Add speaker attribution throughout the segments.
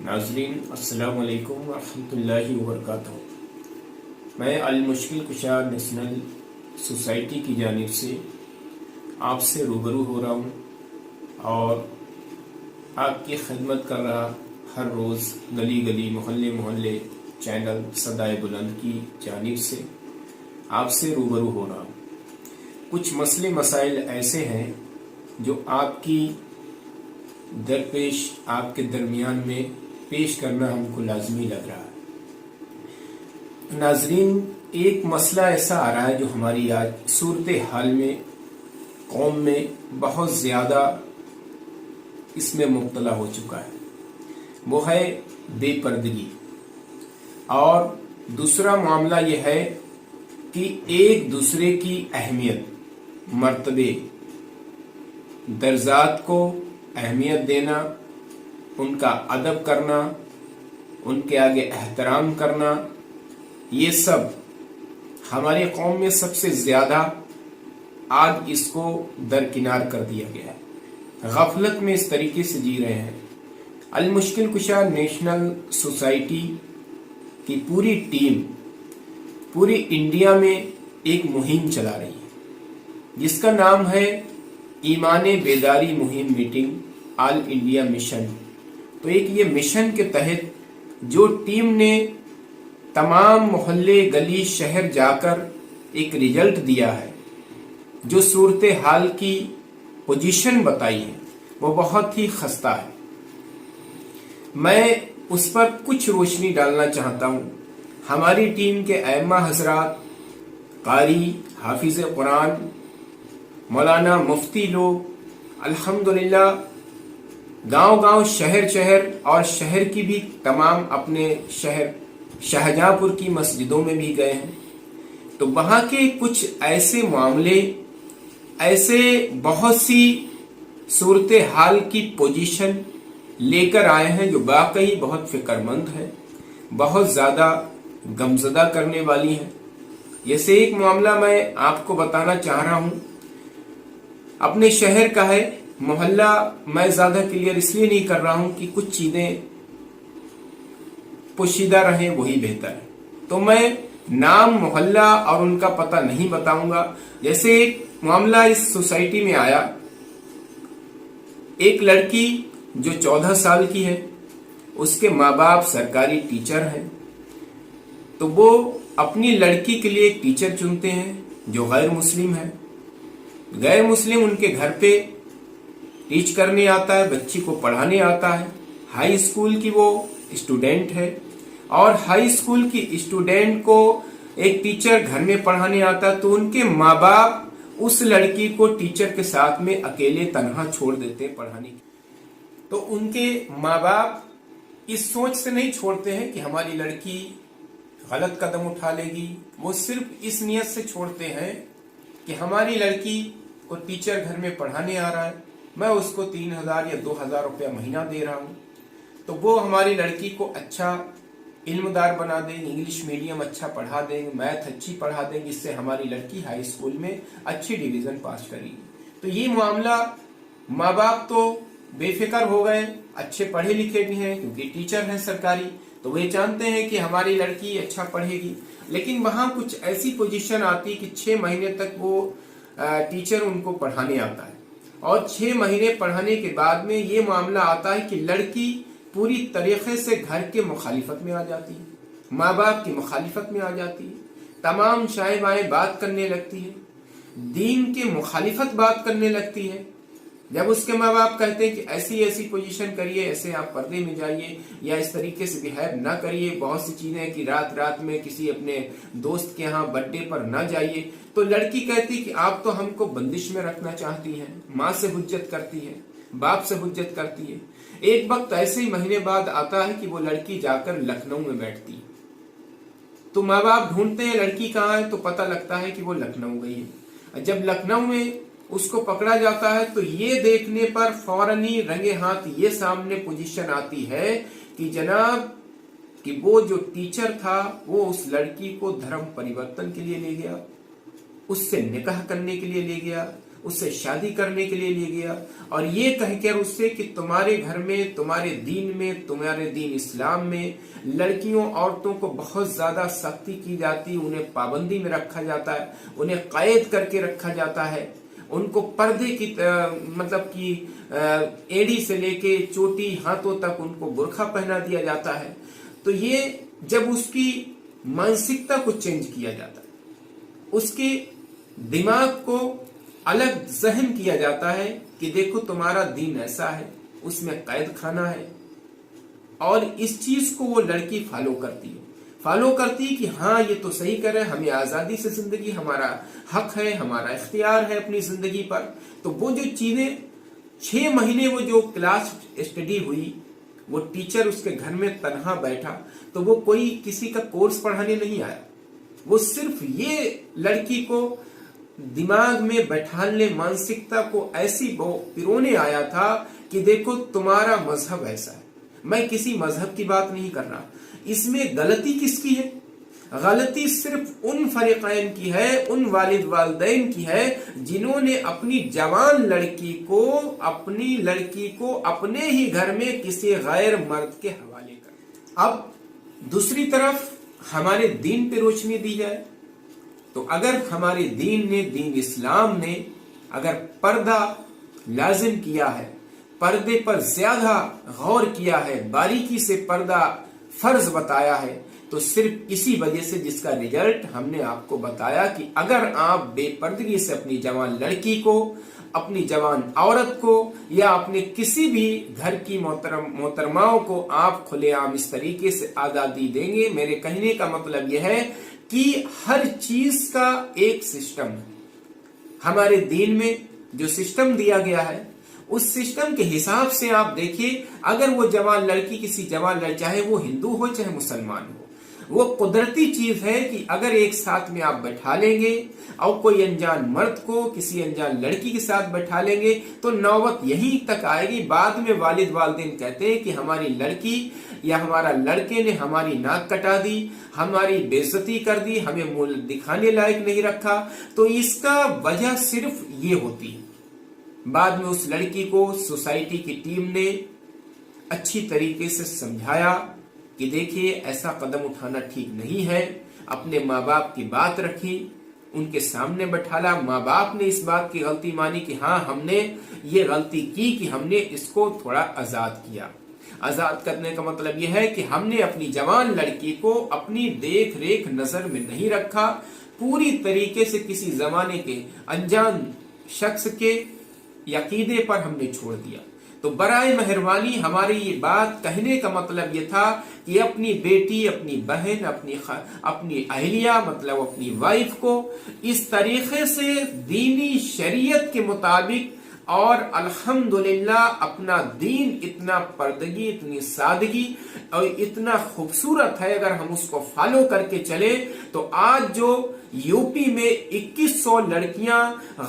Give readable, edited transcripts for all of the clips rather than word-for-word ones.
Speaker 1: नाज़रीन अस्सलाम वालेकुम रहमतुल्लाहि व बरकातहू। मैं अल-मुश्किल कुशा नेशनल सोसाइटी की जानिब से आपसे रूबरू हो रहा हूँ और आपकी खिदमत कर रहा हर रोज़ गली गली मोहल्ले मोहल्ले चैनल सदाए बुलंद की जानिब से आपसे रूबरू हो रहा हूँ। कुछ मसले मसाइल ऐसे हैं जो आपकी दरपेश आपके दरमियान में पेश करना हमको लाजमी लग रहा है। नाजरीन, एक मसला ऐसा आ रहा है जो हमारी आज सूरत हाल में कौम में बहुत ज़्यादा इसमें मुब्तला हो चुका है, वो है बेपर्दगी। और दूसरा मामला यह है कि एक दूसरे की अहमियत, मर्तबे, दर्जात को अहमियत देना, उनका अदब करना, उनके आगे एहतराम करना, ये सब हमारी कौम में सबसे ज़्यादा आज इसको दरकिनार कर दिया गया है। गफलत में इस तरीके से जी रहे हैं। अल-मुश्किल कुशा नेशनल सोसाइटी की पूरी टीम पूरी इंडिया में एक मुहिम चला रही है जिसका नाम है ईमाने बेदारी मुहिम मीटिंग ऑल इंडिया मिशन। तो एक ये मिशन के तहत जो टीम ने तमाम मोहल्ले गली शहर जाकर एक रिजल्ट दिया है, जो सूरत हाल की पोजीशन बताई है, वो बहुत ही खस्ता है। मैं उस पर कुछ रोशनी डालना चाहता हूँ। हमारी टीम के अइम्मा हजरात, कारी, हाफिज कुरान, मौलाना मुफ्ती लोग अल्हम्दुलिल्लाह गांव-गांव, शहर-शहर और शहर की भी तमाम अपने शहर शाहजहांपुर की मस्जिदों में भी गए हैं। तो वहां के कुछ ऐसे मामले, ऐसे बहुत सी सूरत हाल की पोजीशन लेकर आए हैं जो वाकई बहुत फिक्रमंद है, बहुत ज्यादा गमजदा करने वाली है। जैसे एक मामला मैं आपको बताना चाह रहा हूं, अपने शहर का है, मोहल्ला मैं ज्यादा क्लियर इसलिए नहीं कर रहा हूं कि कुछ चीजें पोशीदा रहे, वही बेहतर है। तो मैं नाम, मोहल्ला और उनका पता नहीं बताऊंगा। जैसे एक मामला इस सोसाइटी में आया, एक लड़की जो 14 साल की है, उसके माँ बाप सरकारी टीचर हैं, तो वो अपनी लड़की के लिए एक टीचर चुनते हैं जो गैर मुस्लिम है। गैर मुस्लिम उनके घर पे टीच करने आता है, बच्ची को पढ़ाने आता है। हाई स्कूल की वो स्टूडेंट है और हाई स्कूल की स्टूडेंट को एक टीचर घर में पढ़ाने आता है, तो उनके माँ बाप उस लड़की को टीचर के साथ में अकेले तनहा छोड़ देते हैं पढ़ाने की। तो उनके माँ बाप इस सोच से नहीं छोड़ते हैं कि हमारी लड़की गलत कदम उठा लेगी, वो सिर्फ इस नियत से छोड़ते हैं कि हमारी लड़की को टीचर घर में पढ़ाने आ रहा है, मैं उसको 3000 या 2000 रुपया महीना दे रहा हूँ, तो वो हमारी लड़की को अच्छा इल्मदार बना देंगे, इंग्लिश मीडियम अच्छा पढ़ा देंगे, मैथ अच्छी पढ़ा देंगे, इससे हमारी लड़की हाई स्कूल में अच्छी डिवीजन पास करेगी। तो ये मामला, माँ बाप तो बेफिक्र हो गए, अच्छे पढ़े लिखे भी हैं क्योंकि टीचर हैं सरकारी, तो वे जानते हैं कि हमारी लड़की अच्छा पढ़ेगी। लेकिन वहां कुछ ऐसी पोजीशन आती कि 6 महीने तक वो टीचर उनको पढ़ाने आता है और 6 महीने पढ़ाने के बाद में ये मामला आता है कि लड़की पूरी तरीके से घर के मुखालिफत में आ जाती है, माँ बाप की मुखालिफत में आ जाती है, तमाम शाए बाएं बात करने लगती है, दीन के मुखालिफत बात करने लगती है। जब उसके माँ बाप कहते हैं कि ऐसी ऐसी पोजीशन करिए, ऐसे आप पर्दे में जाइए या इस तरीके से बिहेव ना करिए, बहुत सी चीजें कि रात रात में किसी अपने दोस्त के यहाँ बर्थडे पर ना जाइए, तो लड़की कहती कि आप तो हमको बंदिश में रखना चाहती हैं। माँ से हुज्जत करती है, बाप से हुज्जत करती है। एक वक्त ऐसे ही महीने बाद आता है कि वो लड़की जाकर लखनऊ में बैठती है, तो माँ बाप ढूंढते हैं लड़की कहाँ है, तो पता लगता है कि वो लखनऊ गई है। जब लखनऊ में उसको पकड़ा जाता है तो ये देखने पर फौरन ही रंगे हाथ ये सामने पोजीशन आती है कि जनाब कि वो जो टीचर था वो उस लड़की को धर्म परिवर्तन के लिए ले गया, उससे निकाह करने के लिए ले गया, اس سے شادی کرنے کے لیے لے گیا اور یہ کہہ کر اس سے کہ تمہارے گھر میں، تمہارے دین اسلام میں لڑکیوں عورتوں کو بہت زیادہ سختی کی جاتی، انہیں پابندی میں رکھا جاتا ہے، انہیں قید کر کے رکھا جاتا ہے، ان کو پردے کی مطلب کہ ایڑی سے لے کے چوٹی ہاتھوں تک ان کو برقع پہنا دیا جاتا ہے۔ تو یہ جب اس کی مانسکتا کو چینج کیا جاتا ہے، اس کے دماغ کو الگ ذہن کیا جاتا ہے کہ دیکھو تمہارا دین ایسا ہے، اس میں قید خانہ ہے، اور اس چیز کو وہ لڑکی فالو کرتی کہ ہاں یہ تو صحیح کر رہے، ہمیں آزادی سے زندگی، ہمارا حق ہے، ہمارا اختیار ہے اپنی زندگی پر۔ تو وہ جو چیزیں 6 مہینے وہ جو کلاس اسٹڈی ہوئی، وہ ٹیچر اس کے گھر میں تنہا بیٹھا، تو وہ کوئی کسی کا کورس پڑھانے نہیں آیا، وہ صرف یہ لڑکی کو دماغ میں بیٹھانے، مانسکتا کو ایسی پرونے آیا تھا کہ دیکھو تمہارا مذہب ایسا ہے۔ میں کسی مذہب کی بات نہیں کر رہا، اس میں غلطی کس کی ہے؟ غلطی صرف ان فریقین کی ہے، ان والد والدین کی ہے جنہوں نے اپنی جوان لڑکی کو اپنے ہی گھر میں کسی غیر مرد کے حوالے کر۔ اب دوسری طرف ہمارے دین پہ روشنی دی جائے تو اگر ہمارے دین اسلام نے اگر پردہ لازم کیا ہے، پردے پر زیادہ غور کیا ہے، باریکی سے پردہ فرض بتایا ہے، تو صرف اسی وجہ سے جس کا رزلٹ ہم نے آپ کو بتایا کہ اگر آپ بے پردگی سے اپنی جوان لڑکی کو، اپنی جوان عورت کو، یا اپنے کسی بھی گھر کی محترماؤں کو آپ کھلے عام اس طریقے سے آزادی دیں گے، میرے کہنے کا مطلب یہ ہے کہ ہر چیز کا ایک سسٹم ہے۔ ہمارے دین میں جو سسٹم دیا گیا ہے، اس سسٹم کے حساب سے آپ دیکھیے، اگر وہ جوان لڑکی کسی جوان لڑکی، چاہے وہ ہندو ہو چاہے مسلمان ہو، وہ قدرتی چیز ہے کہ اگر ایک ساتھ میں آپ بیٹھا لیں گے اور کوئی انجان مرد کو کسی انجان لڑکی کے ساتھ بیٹھا لیں گے تو نوبت یہی تک آئے گی، بعد میں والد والدین کہتے ہیں کہ ہماری لڑکی یا ہمارا لڑکے نے ہماری ناک کٹا دی، ہماری بے عزتی کر دی، ہمیں منہ دکھانے لائق نہیں رکھا۔ تو اس کا وجہ صرف یہ ہوتی ہے۔ بعد میں اس لڑکی کو سوسائٹی کی ٹیم نے اچھی طریقے سے سمجھایا کہ دیکھیے ایسا قدم اٹھانا ٹھیک نہیں ہے، اپنے ماں باپ کی بات رکھی، ان کے سامنے بٹھالا، ماں باپ نے اس بات کی غلطی مانی کہ ہاں ہم نے یہ غلطی کی کہ ہم نے اس کو تھوڑا آزاد کیا۔ آزاد کرنے کا مطلب یہ ہے کہ ہم نے اپنی جوان لڑکی کو اپنی دیکھ ریکھ نظر میں نہیں رکھا، پوری طریقے سے کسی زمانے کے انجان شخص کے عقیدے پر ہم نے چھوڑ دیا۔ تو برائے مہربانی ہماری یہ بات کہنے کا مطلب یہ تھا کہ اپنی بیٹی، اپنی بہن، اپنی اہلیہ مطلب اپنی وائف کو اس طریقے سے دینی شریعت کے مطابق، اور الحمدللہ اپنا دین اتنا پردگی، اتنی سادگی اور اتنا خوبصورت ہے، اگر ہم اس کو فالو کر کے چلے تو آج جو یو پی میں 2100 لڑکیاں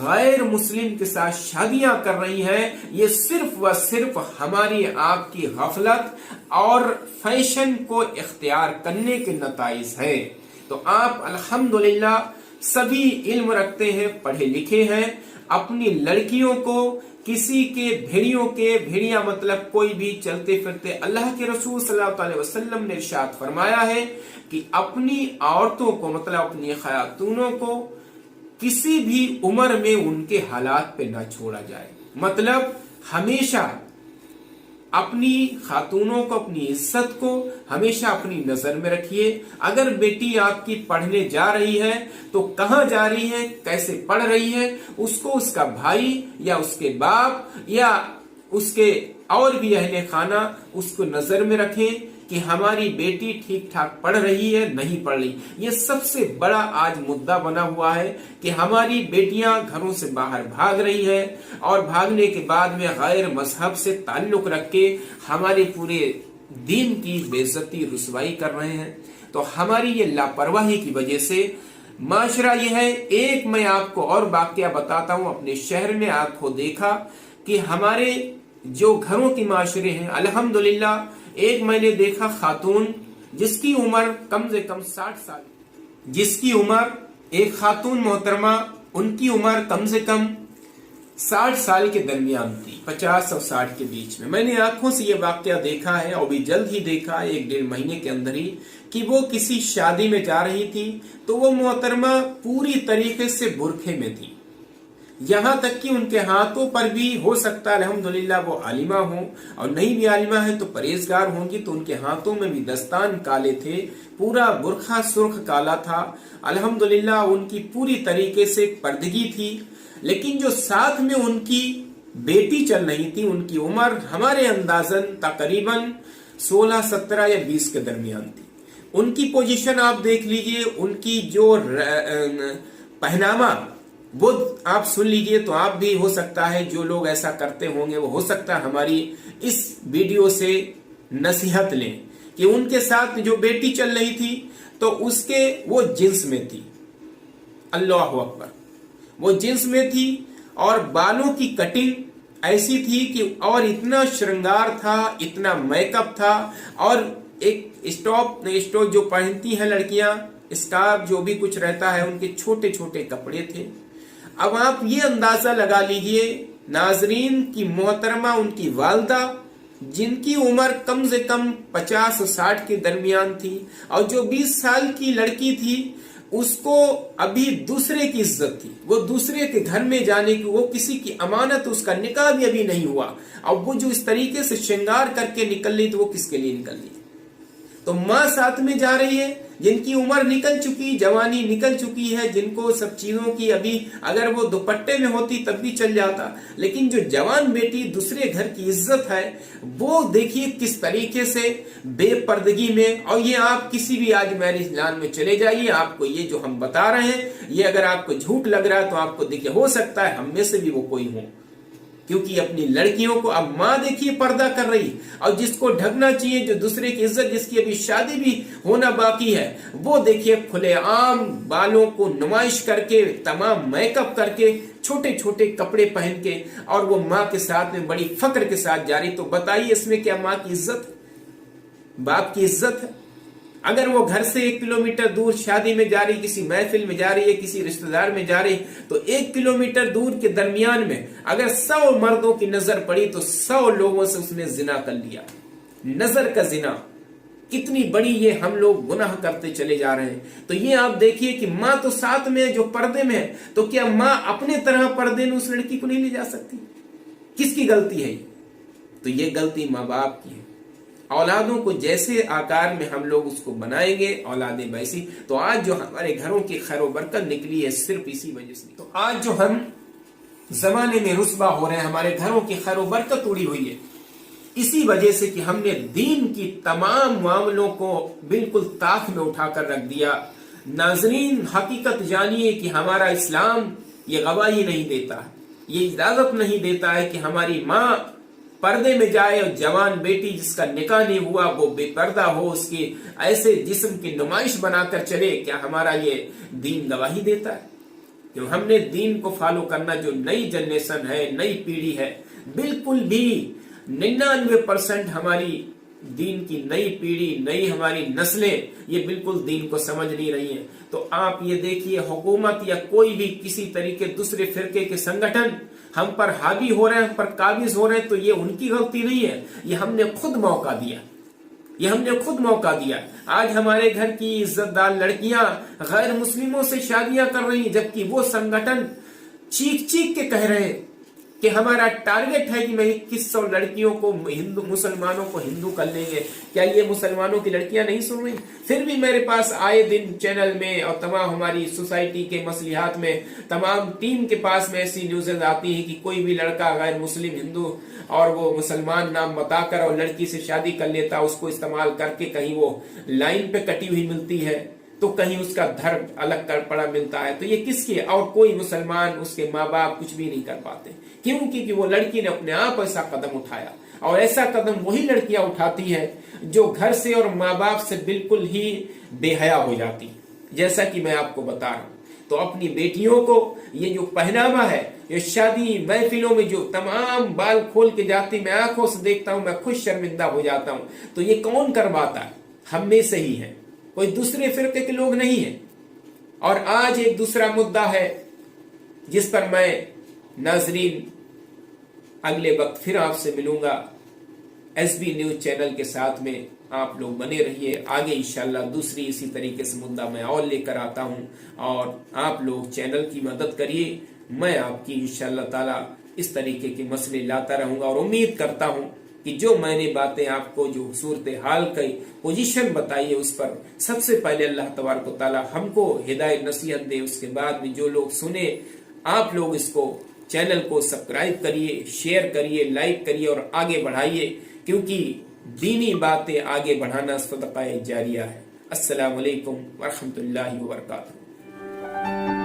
Speaker 1: غیر مسلم کے ساتھ شادیاں کر رہی ہیں، یہ صرف و صرف ہماری آپ کی غفلت اور فیشن کو اختیار کرنے کے نتائج ہیں۔ تو آپ الحمدللہ سبھی علم رکھتے ہیں، پڑھے لکھے ہیں، اپنی لڑکیوں کو کسی کے بھیڑیا مطلب کوئی بھی چلتے پھرتے، اللہ کے رسول صلی اللہ علیہ وسلم نے ارشاد فرمایا ہے کہ اپنی عورتوں کو مطلب اپنی خاتونوں کو کسی بھی عمر میں ان کے حالات پہ نہ چھوڑا جائے، مطلب ہمیشہ اپنی خاتونوں کو، اپنی عزت کو ہمیشہ اپنی نظر میں رکھیے۔ اگر بیٹی آپ کی پڑھنے جا رہی ہے تو کہاں جا رہی ہے، کیسے پڑھ رہی ہے، اس کو اس کا بھائی یا اس کے باپ یا اس کے اور بھی اہل خانہ اس کو نظر میں رکھیں کہ ہماری بیٹی ٹھیک ٹھاک پڑھ رہی ہے نہیں پڑھ رہی۔ یہ سب سے بڑا آج مدعا بنا ہوا ہے کہ ہماری بیٹیاں گھروں سے باہر بھاگ رہی ہیں اور بھاگنے کے بعد میں غیر مذہب سے تعلق رکھ کے ہمارے پورے دین کی بے عزتی رسوائی کر رہے ہیں۔ تو ہماری یہ لاپرواہی کی وجہ سے معاشرہ یہ ہے۔ ایک میں آپ کو اور واقعہ بتاتا ہوں، اپنے شہر میں آپ کو دیکھا کہ ہمارے جو گھروں کی معاشرے ہیں، الحمدللہ ایک میں نے دیکھا خاتون جس کی عمر کم سے کم 60 سال، جس کی عمر ایک خاتون محترمہ، ان کی عمر کم سے کم 60 साल के दरमियान थी, 50 और 60 के बीच में। मैंने आंखों से ये वाकया देखा है और भी जल्द ही देखा है, 1-1.5 महीने के अंदर ही, कि वो किसी शादी में जा रही थी तो वो मोहतरमा पूरी तरीके से बुरखे में थी। यहां तक कि उनके हाथों पर भी, हो सकता है अल्हम्दुलिल्लाह वो आलिमा हो, और नहीं भी आलिमा है तो परहेजगार होंगी, तो उनके हाथों में भी दस्तान काले थे, पूरा बुरखा सुर्ख काला था। अल्हम्दुलिल्लाह उनकी पूरी तरीके से पर्दगी थी। लेकिन जो साथ में उनकी बेटी चल रही थी, उनकी उम्र हमारे अंदाजन तकरीबन 16, 17 या 20 के दरमियान थी। उनकी पोजीशन आप देख लीजिए, उनकी जो पहनावा वो आप सुन लीजिए, तो आप भी, हो सकता है जो लोग ऐसा करते होंगे वो हो सकता है हमारी इस वीडियो से नसीहत लें, कि उनके साथ जो बेटी चल रही थी तो उसके वो जींस में थी, अल्लाह अकबर, वो जींस में थी, और बालों की कटिंग ऐसी थी कि, और इतना श्रृंगार था, इतना मेकअप था, और एक स्टॉप जो पहनती हैं लड़कियां, स्कार्फ जो भी कुछ रहता है, उनके छोटे छोटे कपड़े थे। अब आप ये अंदाजा लगा लीजिए नाजरीन की मोहतरमा, उनकी वालदा, जिनकी उम्र कम से कम 50 और 60 के दरमियान थी, और जो 20 साल की लड़की थी उसको अभी दूसरे की इज्जत थी, वो दूसरे के घर में जाने की, वो किसी की अमानत, उसका निकाह भी अभी नहीं हुआ, अब वो जो इस तरीके से श्रृंगार करके निकल रही, तो वो किसके लिए निकल रही? तो माँ साथ में जा रही है, जिनकी उम्र निकल चुकी, जवानी निकल चुकी है, जिनको सब चीजों की, अभी अगर वो दुपट्टे में होती तब भी चल जाता, लेकिन जो जवान बेटी दूसरे घर की इज्जत है, वो देखिए किस तरीके से बेपर्दगी में। और ये आप किसी भी आज मैरिज लॉन में चले जाइए, आपको ये जो हम बता रहे हैं, ये अगर आपको झूठ लग रहा है तो आपको देखिए, हो सकता है हम में से भी वो कोई हो, क्योंकि अपनी लड़कियों को, अब माँ देखिए पर्दा कर रही, और जिसको ढकना चाहिए, जो दूसरे की इज्जत, जिसकी अभी शादी भी होना बाकी है, वो देखिए खुलेआम बालों को नुमाइश करके, तमाम मेकअप करके, छोटे छोटे कपड़े पहन के, और वो माँ के साथ में बड़ी फक्र के साथ जा रही। तो बताइए इसमें क्या माँ की इज्जत, बाप की इज्जत है? अगर वो घर से 1 किलोमीटर दूर शादी में जा रही, किसी महफिल में जा रही है, किसी रिश्तेदार में जा रही, तो 1 किलोमीटर दूर के दरमियान में अगर 100 मर्दों की नजर पड़ी तो 100 लोगों से उसने जिना कर लिया। नजर का जिना, कितनी बड़ी ये हम लोग गुनाह करते चले जा रहे हैं। तो ये आप देखिए कि माँ तो साथ में जो पर्दे में है, तो क्या माँ अपने तरह पर्दे में उस लड़की को नहीं ले जा सकती? किसकी गलती है ये? तो ये गलती माँ बाप की है। औलादों को जैसे आकार में हम लोग उसको बनाएंगे, औलादें वैसी। तो आज जो हमारे घरों की खैर बरकत निकली है सिर्फ इसी वजह से। तो आज जो हम जमाने में रुस्वा हो रहे हैं, हमारे घरों की खैर बरकत उड़ी हुई है, इसी वजह से कि हमने दीन की तमाम मामलों को बिल्कुल ताक में उठाकर रख दिया। नाजरीन, हकीकत जानिए कि हमारा इस्लाम ये गवाही नहीं देता, ये इजाजत नहीं देता है कि हमारी माँ पर्दे में जाए, और जवान बेटी जिसका निकाह नहीं हुआ वो बेपर्दा हो, उसकी ऐसे जिस्म की नुमाइश बनाकर चले। क्या हमारा ये दीन गवाही देता है? क्यों हमने दीन को फॉलो करना, जो नई जनरेशन है, नई पीढ़ी है, बिल्कुल भी 99% हमारी दीन की नई पीढ़ी, नई हमारी नस्लें ये बिल्कुल दीन को समझ नहीं रही हैं। तो आप ये देखिए, हुकूमत या कोई भी किसी तरीके दूसरे फिरके के संगठन हम पर हावी हो रहे हैं, हम पर काबिज हो रहे हैं, तो ये उनकी गलती नहीं है, ये हमने खुद मौका दिया, ये हमने खुद मौका दिया। आज हमारे घर की इज्जतदार लड़कियां गैर मुस्लिमों से शादियां कर रही, जबकि वो संगठन चीख चीख के कह रहे हैं कि हमारा टारगेट है कि मैं 2100 लड़कियों को, हिंदू मुसलमानों को हिंदू कर लेंगे। क्या ये मुसलमानों की लड़कियां नहीं सुन रही? फिर भी मेरे पास आए दिन चैनल में और तमाम हमारी सोसाइटी के मसलिहात में तमाम टीम के पास में ऐसी न्यूज़ेस आती है कि कोई भी लड़का गैर मुस्लिम हिंदू और वो मुसलमान नाम बताकर और लड़की से शादी कर लेता, उसको इस्तेमाल करके कहीं वो लाइन पे कटी हुई मिलती है, तो कहीं उसका धर्म अलग कर पड़ा मिलता है। तो ये किसकी है? और कोई मुसलमान, उसके माँ बाप कुछ भी नहीं कर पाते। क्यों? क्योंकि वो लड़की ने अपने आप ऐसा कदम उठाया, और ऐसा कदम वही लड़कियां उठाती है जो घर से और माँ बाप से बिल्कुल ही बेहया हो जाती, जैसा कि मैं आपको बता रहा हूं। तो अपनी बेटियों को ये जो पहनावा है, ये शादी महफिलों में जो तमाम बाल खोल के जाती, मैं आंखों से देखता हूं, मैं खुद शर्मिंदा हो जाता हूं। तो ये कौन करवाता है? हम में से ही है, कोई दूसरे फिरके के लोग नहीं है। और आज एक दूसरा मुद्दा है जिस पर मैं नाजरीन अगले वक्त फिर आपसे मिलूंगा SB न्यूज चैनल के साथ में। आप लोग बने रहिए, आगे इंशाल्लाह दूसरी इसी तरीके से मुद्दा मैं और लेकर आता हूं, और आप लोग चैनल की मदद करिए। मैं आपकी इंशाल्लाह ताला इस तरीके के मसले लाता रहूंगा, और उम्मीद करता हूं कि जो मैंने बातें आपको, जो सूरत हाल की पोजीशन बताई है, उस पर सबसे पहले अल्लाह तबारक व तआला हमको हिदायत नसीहत दे। उसके बाद में जो लोग सुने, आप लोग इसको चैनल को सब्सक्राइब करिए, शेयर करिए, लाइक करिए और आगे बढ़ाइए, क्योंकि दीनी बातें आगे बढ़ाना सदका जारिया है। अस्सलामु अलैकुम व रहमतुल्लाहि व बरकातहू।